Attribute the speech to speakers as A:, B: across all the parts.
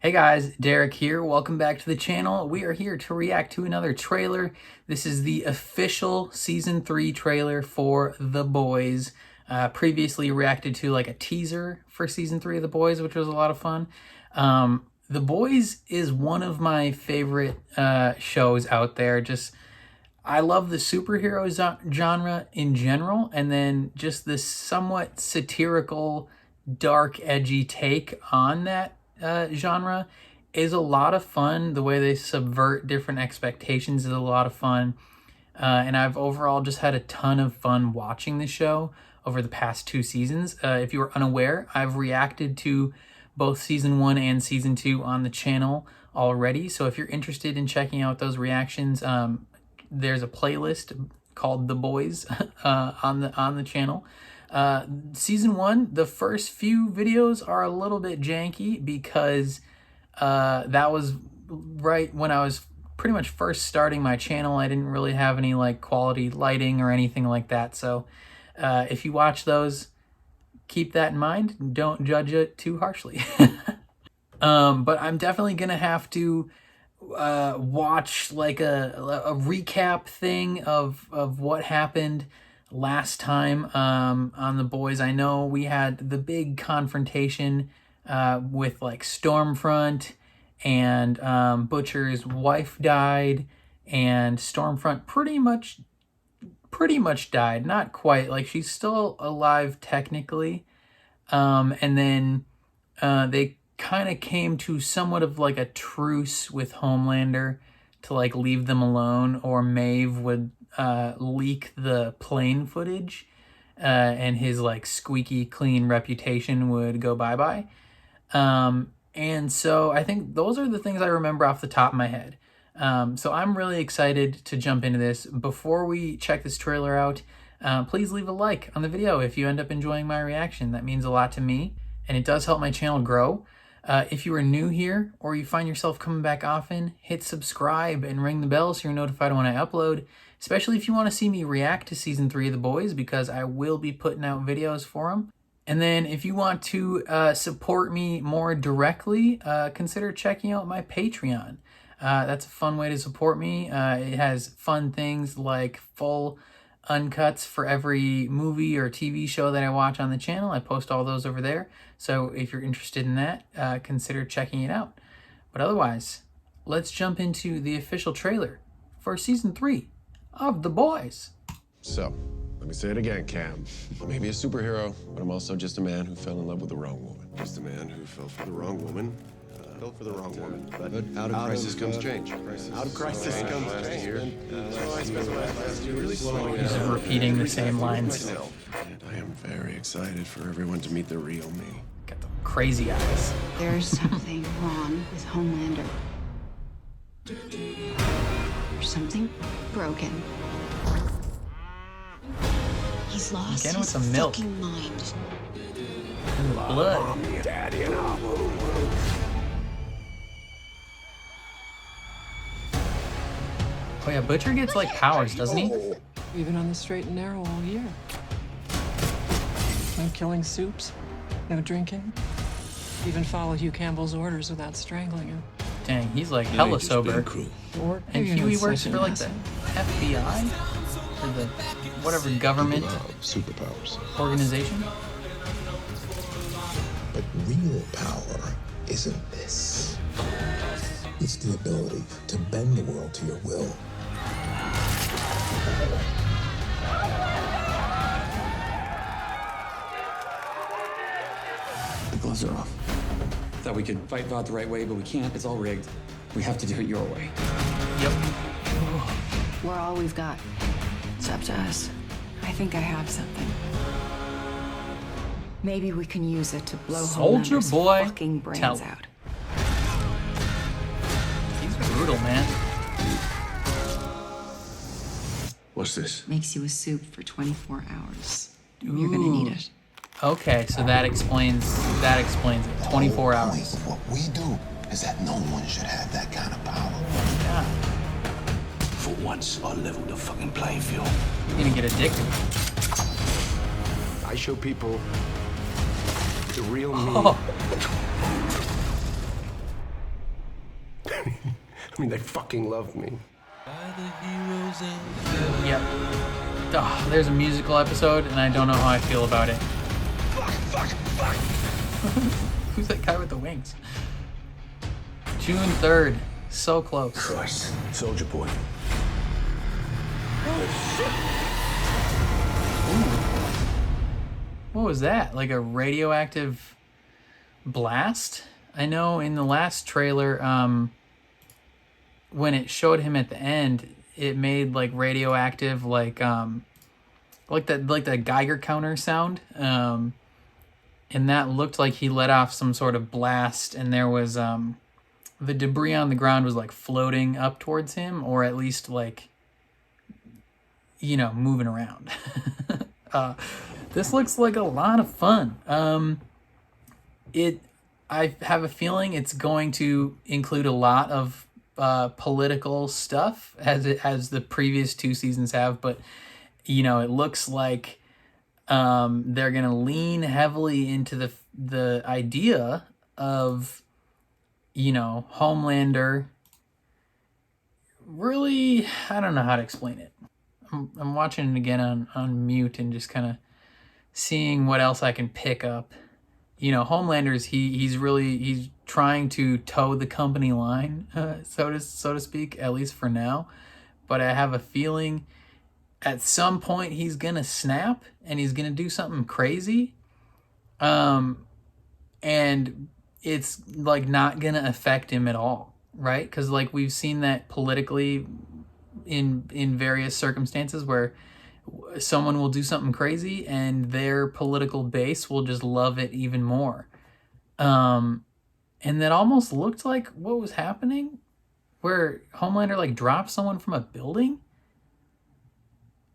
A: Hey guys, Derek here. Welcome back to the channel. We are here to react to another trailer. This is the official Season 3 trailer for The Boys. Previously reacted to like a teaser for Season 3 of The Boys, which was a lot of fun. The Boys is one of my favorite shows out there. I love the superhero genre in general, and then just this somewhat satirical, dark, edgy take on that genre is a lot of fun. The way they subvert different expectations is a lot of fun. And I've overall just had a ton of fun watching the show over the past 2 seasons. If you are unaware, I've reacted to both Season 1 and Season 2 on the channel already. So if you're interested in checking out those reactions, there's a playlist called The Boys on the channel. Season 1, the first few videos are a little bit janky because that was right when I was pretty much first starting my channel. I didn't really have any like quality lighting or anything like that. So if you watch those, keep that in mind. Don't judge it too harshly. But I'm definitely gonna have to watch like a recap thing of what happened last time on The Boys. I know we had the big confrontation with like Stormfront, and Butcher's wife died, and Stormfront pretty much died. Not quite, like she's still alive technically. And then they kind of came to somewhat of like a truce with Homelander to like leave them alone, or Maeve would leak the plane footage, and his like squeaky clean reputation would go bye-bye. And so I think those are the things I remember off the top of my head. So I'm really excited to jump into this. Before we check this trailer out, please leave a like on the video if you end up enjoying my reaction. That means a lot to me, and it does help my channel grow. If you are new here or you find yourself coming back often, hit subscribe and ring the bell so you're notified when I upload, especially if you want to see me react to Season 3 of The Boys, because I will be putting out videos for them. And then if you want to support me more directly, consider checking out my Patreon. That's a fun way to support me. It has fun things like full uncuts for every movie or TV show that I watch on the channel. I post all those over there. So if you're interested in that, consider checking it out. But otherwise, let's jump into the official trailer for Season 3 of The Boys.
B: So, let me say it again, Cam. I may be a superhero, but I'm also just a man who fell in love with the wrong woman. Just a man who fell for the wrong woman. Fell for the wrong woman. But out of crisis comes change. Out of crisis comes change.
A: He's repeating the same lines.
B: And I am very excited for everyone to meet the real me.
A: Got the crazy eyes.
C: There's something wrong with Homelander. There's something broken. He's lost
A: Again with
C: his
A: some milk.
C: fucking mind.
A: And the blood.
B: Daddy and I.
A: Oh yeah, Butcher gets like powers, doesn't he?
D: We've been on the straight and narrow all year. No killing Soups, no drinking. Even follow Hugh Campbell's orders without strangling him.
A: Dang, he's like hella sober.
D: Or
A: And
D: maybe you're
A: Huey
D: not
A: works
D: such
A: for
D: an
A: like the
D: asshole.
A: FBI? Or the whatever government
E: Superpowers.
A: organization?
E: But real power isn't this. It's the ability to bend the world to your will.
F: The gloves are off. Thought we could fight Vought the right way, but we can't. It's all rigged. We have to do it your way.
A: Yep.
C: We're all we've got. It's up to us.
G: I think I have something. Maybe we can use it to blow
A: Soldier
G: Homelander's
A: Boy,
G: fucking brains
A: tell.
G: out.
A: He's brutal, man.
B: What's this?
G: Makes you a soup for 24 hours. You're gonna need it.
A: Okay, so that explains it. 24
E: The whole
A: hours.
E: point of what we do is that no one should have that kind of power.
A: Yeah.
H: For once, I'll level the fucking playing field.
A: You're gonna get addicted.
H: I show people the real me.
A: Oh.
B: I mean, they fucking love me.
A: Yep. Oh, there's a musical episode, and I don't know how I feel about it. Who's that guy with the wings? June 3rd. So close.
H: Christ, Soldier Boy.
A: What was that? Like a radioactive blast? I know in the last trailer, when it showed him at the end, it made like radioactive, like that Geiger counter sound. And that looked like he let off some sort of blast, and there was the debris on the ground was like floating up towards him, or at least like, you know, moving around. This looks like a lot of fun. I have a feeling it's going to include a lot of political stuff, as the previous 2 seasons have, but you know, it looks like they're gonna lean heavily into the idea of, you know, Homelander. Really, I don't know how to explain it. I'm watching it again on mute and just kind of seeing what else I can pick up. You know, Homelander's he's trying to toe the company line, so to speak, at least for now. But I have a feeling at some point he's gonna snap and he's gonna do something crazy, and it's like not gonna affect him at all, right? Because like we've seen that politically in various circumstances where someone will do something crazy and their political base will just love it even more. And that almost looked like what was happening, where Homelander like dropped someone from a building.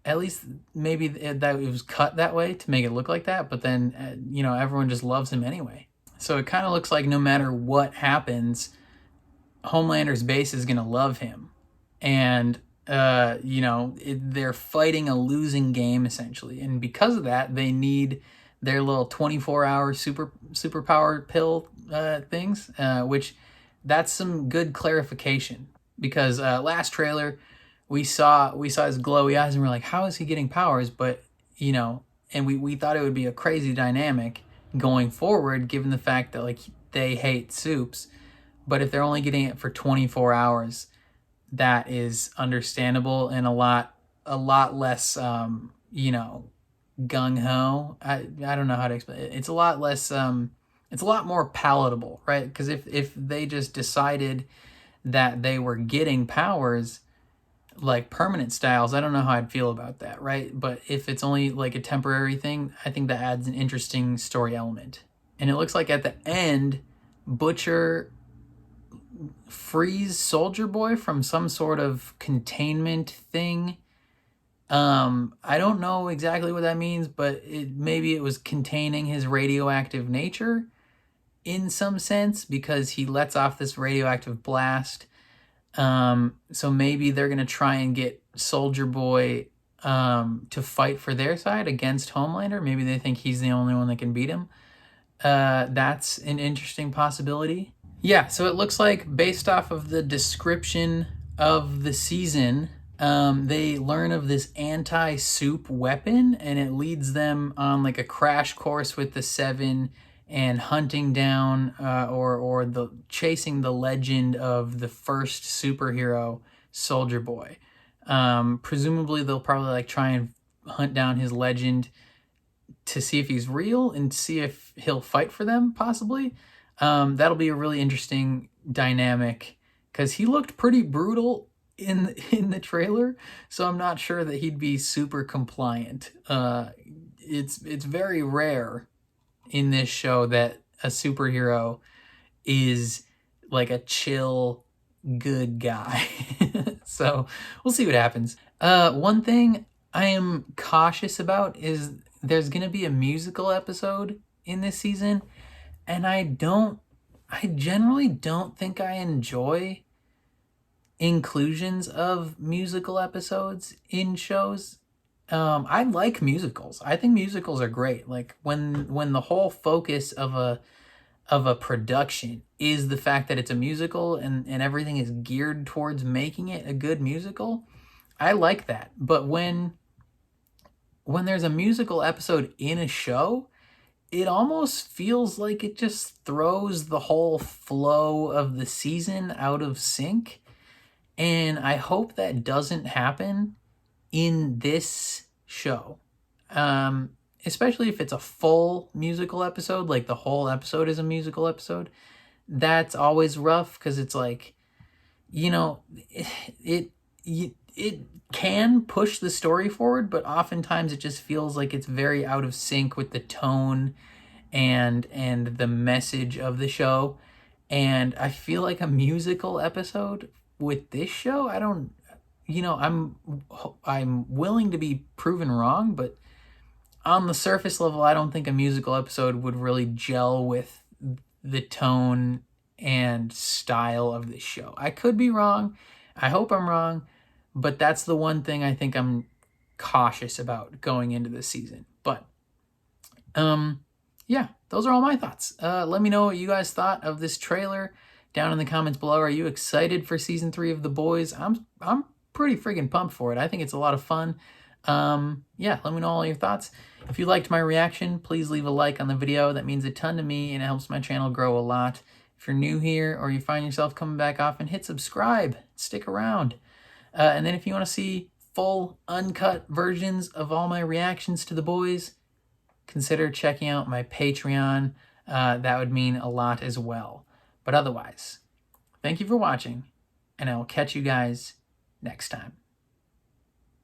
A: At least maybe that it was cut that way to make it look like that, but then you know, everyone just loves him anyway. So it kind of looks like no matter what happens, Homelander's base is gonna love him, and you know, they're fighting a losing game essentially, and because of that, they need their little 24-hour superpower pill things, which that's some good clarification, because last trailer we saw his glowy eyes and we're like, how is he getting powers? But you know, and we thought it would be a crazy dynamic going forward, given the fact that like they hate soups. But if they're only getting it for 24 hours, that is understandable and a lot less, you know, gung-ho. I don't know how to explain it. It's a lot less, it's a lot more palatable, right? Because if they just decided that they were getting powers like permanent styles, I don't know how I'd feel about that, right? But if it's only like a temporary thing, I think that adds an interesting story element. And it looks like at the end, Butcher frees Soldier Boy from some sort of containment thing. I don't know exactly what that means, but maybe it was containing his radioactive nature in some sense, because he lets off this radioactive blast. So maybe they're going to try and get Soldier Boy to fight for their side against Homelander. Maybe they think he's the only one that can beat him. That's an interesting possibility. Yeah, so it looks like based off of the description of the season, they learn of this anti-soup weapon, and it leads them on like a crash course with the Seven and hunting down or the chasing the legend of the first superhero, Soldier Boy. Presumably they'll probably like try and hunt down his legend to see if he's real and see if he'll fight for them, possibly. That'll be a really interesting dynamic, because he looked pretty brutal in the trailer, so I'm not sure that he'd be super compliant. It's very rare in this show that a superhero is like a chill, good guy. So we'll see what happens. One thing I am cautious about is there's gonna be a musical episode in this season, and I generally don't think I enjoy inclusions of musical episodes in shows. I like musicals. I think musicals are great. Like when the whole focus of of a production is the fact that it's a musical and everything is geared towards making it a good musical. I like that. But when there's a musical episode in a show, it almost feels like it just throws the whole flow of the season out of sync. And I hope that doesn't happen in this show. Especially if it's a full musical episode, like the whole episode is a musical episode. That's always rough because it's like, you know, it can push the story forward, but oftentimes it just feels like it's very out of sync with the tone and the message of the show. And I feel like a musical episode with this show, I don't, you know, I'm willing to be proven wrong, but on the surface level, I don't think a musical episode would really gel with the tone and style of the show. I could be wrong. I hope I'm wrong, but that's the one thing I think I'm cautious about going into this season. But yeah, those are all my thoughts. Let me know what you guys thought of this trailer down in the comments below. Are you excited for season 3 of The Boys? I'm pretty freaking pumped for it. I think it's a lot of fun. Yeah, let me know all your thoughts. If you liked my reaction, please leave a like on the video. That means a ton to me and it helps my channel grow a lot. If you're new here or you find yourself coming back often, hit subscribe. Stick around. And then if you want to see full uncut versions of all my reactions to The Boys, consider checking out my Patreon. That would mean a lot as well. But otherwise, thank you for watching, and I will catch you guys next time.